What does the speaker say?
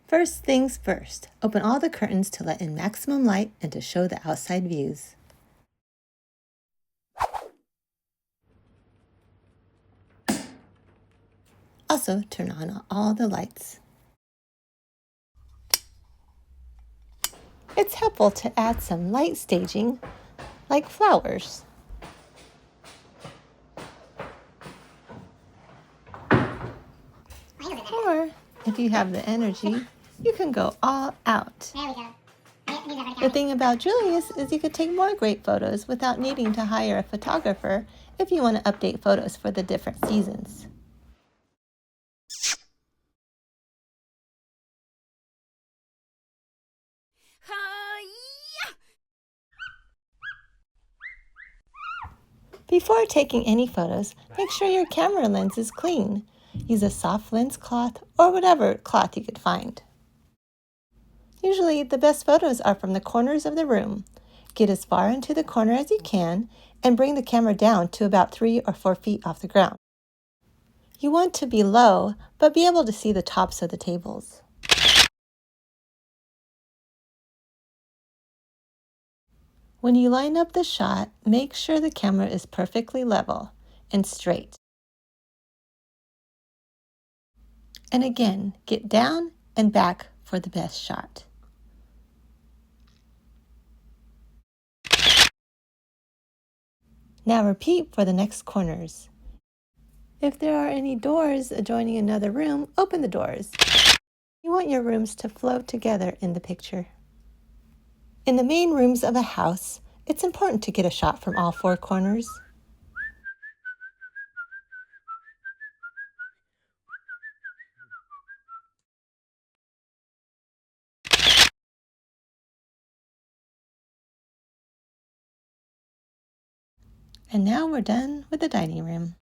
First things first, open all the curtains to let in maximum light and to show the outside views. Also, turn on all the lights. It's helpful to add some light staging, like flowers. Or, if you have the energy, you can go all out. There we go. The thing about Julius is you could take more great photos without needing to hire a photographer if you want to update photos for the different seasons. Before taking any photos, make sure your camera lens is clean. Use a soft lens cloth or whatever cloth you could find. Usually, the best photos are from the corners of the room. Get as far into the corner as you can and bring the camera down to about 3 or 4 feet off the ground. You want to be low, but be able to see the tops of the tables. When you line up the shot, make sure the camera is perfectly level and straight. And again, get down and back for the best shot. Now repeat for the next corners. If there are any doors adjoining another room, open the doors. You want your rooms to flow together in the picture. In the main rooms of a house, it's important to get a shot from all 4 corners. And now we're done with the dining room.